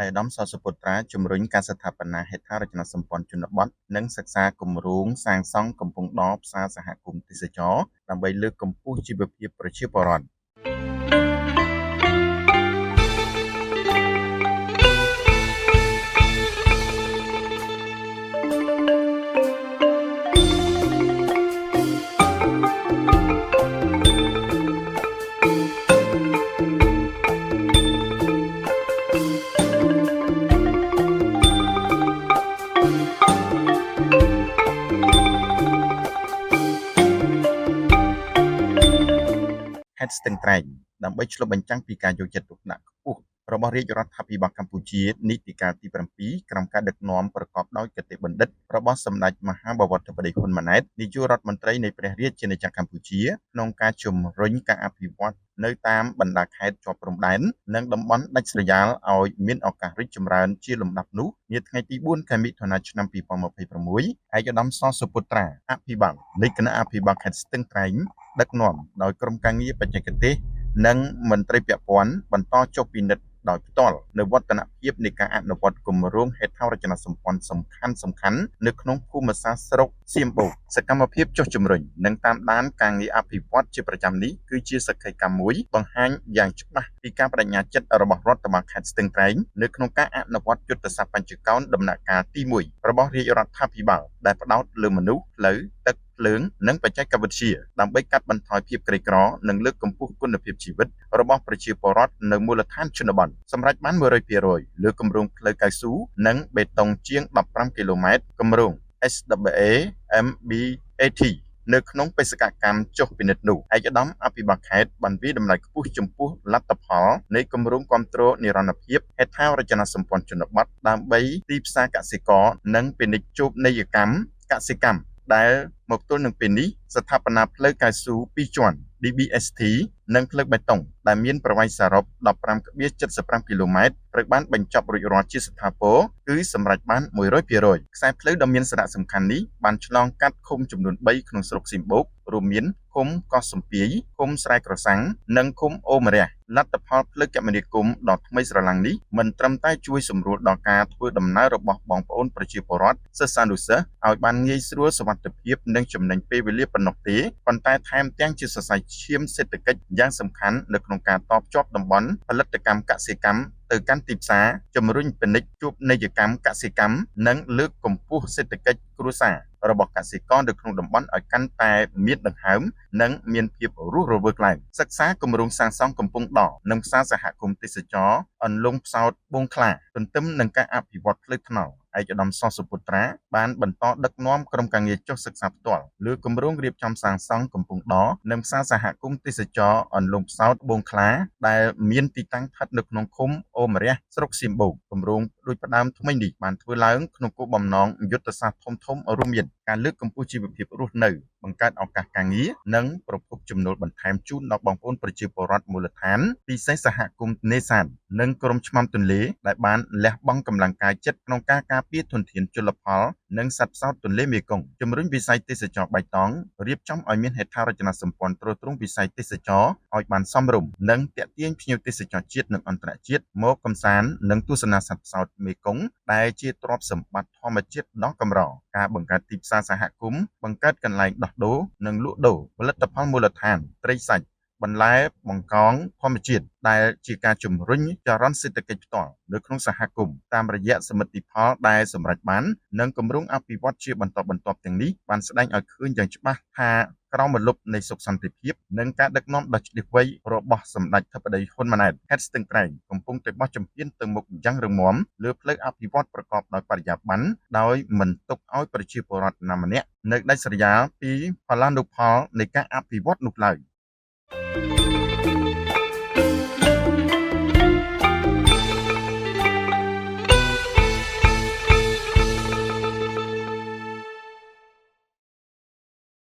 ឯកឧត្តមសសុពុត្រាជំរុញការស្ថាបនាហេដ្ឋារចនាសម្ព័ន្ធជនបទនិងសិក្សាគម្រោងសាងសង់កំពង់ដរផ្សារសហគមន៍ទេសចរណ៍ដើម្បីលើកកម្ពស់ជីវភាពប្រជាពលរដ្ឋខេត្តស្ទឹងត្រែងដើម្បីឆ្លុះបញ្ចាំងពីការយកចិត្តទុកដាក់ខ្ពស់របស់រាជរដ្ឋាភិបាលកម្ពុជានីតិកាលទី7ក្រោមការដឹកនាំប្រកបដោយគតិបណ្ឌិតរបស់សម្ដេចមហាបវរធិបតីហ៊ុនម៉ាណែតនាយករដ្ឋមន្ត្រីនៃព្រះរាជាណាចក្រកម្ពុជាក្នុងការជំរុញការអភិវឌ្ឍនៅតាមបណ្ដាខេត្តជាប់ព្រំដែននិងតំបន់ដាច់ស្រយាលឲ្យមានឱកាសរីកចម្រើនជាលំដាប់នោះនាថ្ងៃទី4ខែមិថុនាឆ្នាំ2026ឯកឧត្តមសសុពុត្រាអភិបាលនៃគណៈអភិបាលខេត្តស្ទឹងត្រែងដឹកនាំដោយក្រុមការងារបច្ចេកទេសនិងមន្ត្រីពាក់ព័ន្ធបន្តចុះពិនិត្យដោយផ្ទាល់នៅវឌ្ឍនភាពនៃការអនុវត្តគម្រោងហេដ្ឋារចនាសម្ព័ន្ធសំខាន់ៗនៅក្នុងភូមិសាស្ត្រស្រុកសៀមបូកសកម្មភាពចុះជំរុញនិងតាមដានការងារអភិវឌ្ឍជាប្រចាំនេះគឺជាសក្ខីកម្មមួយបង្ហាញយ៉ាងច្បាស់ពីការបដិញ្ញាចិត្តរបស់រដ្ឋបាលខេត្តស្ទឹងត្រែងនៅក្នុងការអនុវត្តយុទ្ធសាស្ត្របញ្ចកោណដំណាក់កាលទី1របស់រាជរដ្ឋាភិបាលដែលផ្ដោតលើមនុស្សផ្លូវទឹកភ្លើងនិងបច្ចេកវិទ្យាដើម្បីកាត់បន្ថយភាពក្រីក្រនិងលើកកម្ពស់គុណភាពជីវិតរបស់ប្រជាពលរដ្ឋនៅមូលដ្ឋានជនបទសម្រាប់បាន 100% លើគម្រោងផ្លូវកៅស៊ូនិងបេតុងជាង15គីឡូម៉ែត្រគម្រោង SWA MBAT នៅក្នុងបេសកកម្មចុះពិនិត្យនោះឯកឧត្តមអភិបាលខេត្តបានវាយតម្លៃខ្ពស់ចំពោះលទ្ធផលនៃគម្រោងគ្រប់គ្រងនិរន្តរភាពហេដ្ឋារចនាសម្ព័ន្ធជនបទដើម្បីទីផ្សារកសិករនិងពាណិជ្ជនីយកម្មកសិកម្មដែលមកទល់នឹងពេលនេះស្ថាបនាផ្លូវកៅស៊ូ2ជាន់ DBST និងផ្លូវបេតុងដែលមានប្រវែងសរុប 15.75 គីឡូម៉ែត្រត្រូវបានបញ្ចប់រួចរាល់ជាស្ថាពរគឺសម្រេចបាន 100% ខ្សែផ្លូវដ៏មានសារៈសំខាន់នេះបានឆ្លងកាត់ឃុំចំនួន3ក្នុងស្រុកសៀមបូករួមមានឃុំកោះសំពាយឃុំស្រែក្រសាំងនិងឃុំអូមរះលទ្ធផលផ្លូវគមនាគមន៍ដ៏ថ្មីស្រឡាំងនេះមិនត្រឹមតែជួយសម្រួលដល់ការធ្វើដំណើររបស់បងប្អូនប្រជាពលរដ្ឋសិស្សានុសិស្សឲ្យបានងាយស្រួលសុវត្ថិភាពនិងចំណេញពេលវេលាប៉ុណ្ណោះទេប៉ុន្តែថែមទាំងជាសរសៃឈាមសេដ្ឋកិច្ចយ៉ាងសំខាន់នៅក្នុងការតភ្ជាប់តំបន់ផលិតកម្មកសិកម្មទៅកាន់ទីផ្សារជំរុញពាណិជ្ជនីយកម្មកសិកម្មនិងលើកកម្ពស់សេដ្ឋកិច្ចគ្រួសាររបស់កសិករនៅក្នុងតំបន់ឲ្យកាន់តែមានដង្ហើមនិងមានភាពរស់រវើកឡើងសិក្សាគម្រោងសាងសង់កំពង់ដរនិងផ្សារសហគមន៍ទេសចរអន្លង់ផ្សោតបូងខ្លាទន្ទឹមនឹងការអភិវឌ្ឍផ្លូវថ្នល់ឯកឧត្តមសសុពុត្រាបានបន្តដឹកនាំក្រុមការងារចុះសិក្សាផ្ទាល់លើគម្រោងរៀបចំសាងសង់កំពង់ដរនិងផ្សារសហគមន៍ទេសចរអន្លង់ផ្សោតបូងខ្លាដែលមានទីតាំងស្ថិតនៅក្នុងឃុំអូមរះស្រុកសៀមបូកគម្រោងដូចផ្ដើមថ្មីនេះបានធ្វើឡើងក្នុងគោលបំណងយុទ្ធសាស្ត្រធំរួមមានការលើកកម្ពស់ជីវភាពរស់នៅបង្កើតឱកាសការងារនិងប្រភពចំណូលបន្ថែមជូនដល់បងប្អូនប្រជាពលរដ្ឋមូលដ្ឋានពិសេសសហគមន៍នេសាទនិងក្រុមឆ្មាំទន្លេដែលបានលះបង់កម្លាំងកាយចិត្តក្នុងការការពារធនធានជលផលនិងសត្វផ្សោតទន្លេមេគង្គជំរុញវិស័យទេសចរបៃតងរៀបចំឲ្យមានហេដ្ឋារចនាសម្ព័ន្ធទ្រទ្រង់វិស័យទេសចរឲ្យបានសមរម្យនិងទាក់ទាញភ្ញៀវទេសចរជាតិនិងអន្តរជាតិមកកម្សាន្តនិងទស្សនាសត្វផ្សោតមេគង្គដែលជាទ្រព្យសម្បត្តិធម្មជាតិដ៏កម្រការបង្កើតទីផ្សារសហគមន៍បង្កើតកន្លែងដោះដូរនិងលក់ដូរផលិតផលមូលដ្ឋានត្រីសាច់បន្លែបង្កងធម្មជាតិដែលជាការជំរុញចរន្តសេដ្ឋកិច្ចផ្ទាល់នៅក្នុងសហគមន៍តាមរយៈសមិទ្ធផលដែលសម្រេចបាននិងគម្រោងអភិវឌ្ឍជាបន្តបន្ទាប់ទាំងនេះបានស្ដែងឲ្យឃើញយ៉ាងច្បាស់ថាក្រោមម្លប់នៃសុខសន្តិភាពនិងការដឹកនាំដ៏ឆ្លៀសវៃរបស់សម្ដេចធិបតីហ៊ុនម៉ាណែតខេត្តស្ទឹងត្រែងកំពុងតែបោះជំហានទៅមុខយ៉ាងរឹងមាំលើផ្លូវអភិវឌ្ឍប្រកបដោយបរិយាបន្នដោយមិនទុកឲ្យប្រជាពលរដ្ឋណាម្នាក់នៅដាច់ស្រយាលពីផលានុផលនៃការអភិវឌ្ឍនោះឡើយ